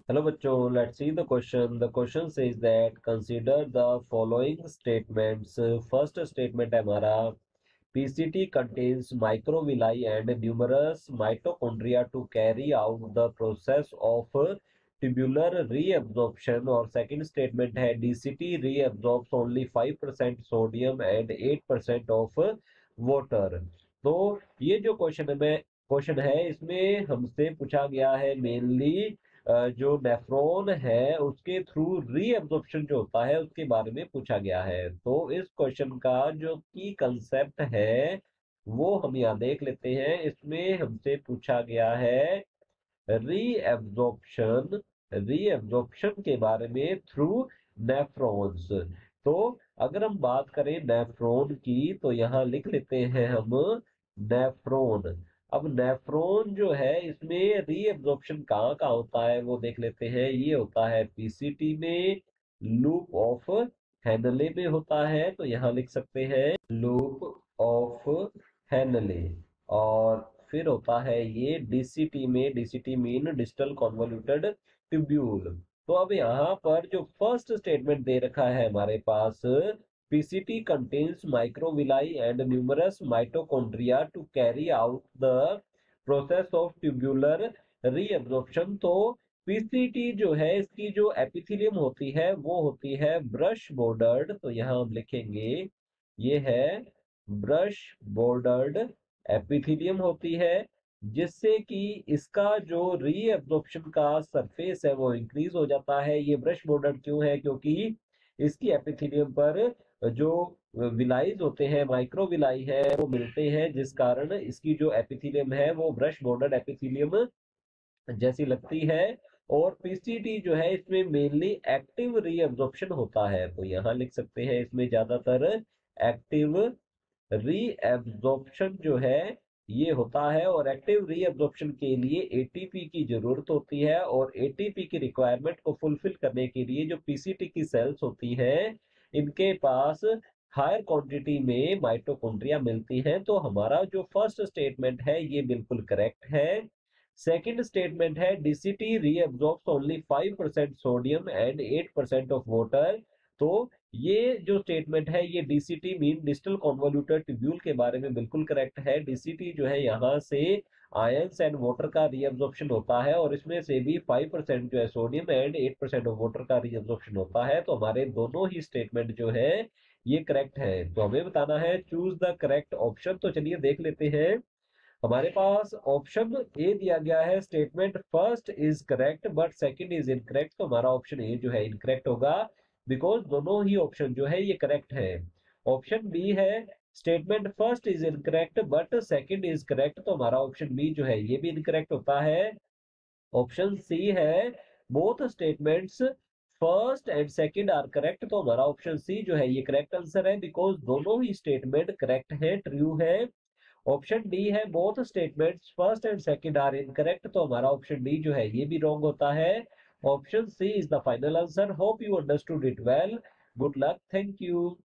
Hello बच्चों, let's see the question. The question says that consider the following statements. First statement है हमारा, PCT contains microvilli and numerous mitochondria to carry out the process of tubular reabsorption. और second statement है, DCT reabsorbs only 5% sodium and 8% of water. तो ये जो question है इसमें हमसे पूछा गया है मेनली जो नेफ्रॉन है उसके थ्रू रीअब्जॉर्प्शन जो होता है उसके बारे में पूछा गया है। तो इस क्वेश्चन का जो की कंसेप्ट है वो हम यहाँ देख लेते हैं। इसमें हमसे पूछा गया है रीअब्जॉर्प्शन रीअब्जॉर्प्शन के बारे में थ्रू नेफ्रॉन्स। तो अगर हम बात करें नेफ्रॉन की तो यहाँ लिख लेते हैं हम नेफ्रॉन। अब नेफ्रॉन जो है इसमें रीअब्जॉर्प्शन कहाँ कहाँ होता है वो देख लेते हैं। ये होता है पीसीटी में, लूप ऑफ हेनले में होता है, तो यहाँ लिख सकते हैं लूप ऑफ हेनले। और फिर होता है ये डीसीटी में, DCT mean digital convoluted tubule. तो अब यहाँ पर जो फर्स्ट स्टेटमेंट दे रखा है हमारे पास, PCT contains microvilli and numerous mitochondria to carry out the process of tubular reabsorption. तो पीसीटी जो है इसकी जो एपिथेलियम होती है वो होती है ब्रश बॉर्डर्ड। तो यहाँ हम लिखेंगे ये है ब्रश बॉर्डर्ड एपिथेलियम होती है, जिससे कि इसका जो रीअब्जॉर्प्शन का सरफेस है वो इंक्रीज हो जाता है। ये ब्रश बॉर्डर्ड क्यों है? क्योंकि इसकी एपिथेलियम पर जो विलाइज होते हैं, माइक्रोविलाई है, वो मिलते हैं, जिस कारण इसकी जो एपिथेलियम है वो ब्रश बॉर्डर्ड एपिथेलियम जैसी लगती है। और पीसीटी जो है इसमें मेनली एक्टिव रीअब्जॉर्प्शन होता है, तो यहाँ लिख सकते हैं इसमें ज्यादातर एक्टिव रीअब्जॉर्प्शन जो है ये होता है। और एक्टिव रीअब्जॉर्प्शन के लिए एटीपी की जरूरत होती है, और एटीपी की रिक्वायरमेंट को फुलफिल करने के लिए जो पीसीटी की सेल्स होती हैं इनके पास हायर क्वांटिटी में माइटोकॉन्ड्रिया मिलती हैं। तो हमारा जो फर्स्ट स्टेटमेंट है ये बिल्कुल करेक्ट है। सेकंड स्टेटमेंट है, DCT reabsorbs only 5% sodium and 8% of water. तो ये जो स्टेटमेंट है ये DCT mean digital convoluted tubule के बारे में बिल्कुल करेक्ट है। डीसीटी जो है यहाँ से आयंस एंड वाटर का रीअब्जॉर्प्शन होता है, और इसमें से भी 5% जो है सोडियम एंड 8% ऑफ वाटर का रीअब्जॉर्प्शन होता है। तो हमारे दोनों ही स्टेटमेंट जो है ये करेक्ट है। तो हमें बताना है चूज द करेक्ट ऑप्शन। तो चलिए देख लेते हैं। हमारे पास ऑप्शन ए दिया गया है, statement first is correct but second is incorrect. तो हमारा ऑप्शन ए जो है इनकरेक्ट होगा, बिकॉज दोनों ही ऑप्शन जो है ये करेक्ट है। ऑप्शन बी है, statement first is incorrect but second is correct. तो हमारा ऑप्शन बी जो है ये भी इनकरेक्ट होता है। ऑप्शन सी है, both statements first and second are correct. तो हमारा ऑप्शन सी जो है ये करेक्ट आंसर है, बिकॉज दोनों ही स्टेटमेंट करेक्ट है, ट्रू है। ऑप्शन डी है, both statements first and second are incorrect. तो हमारा ऑप्शन डी जो है ये भी रॉन्ग होता है। Option C is the final answer. Hope you understood it well. Good luck, thank you.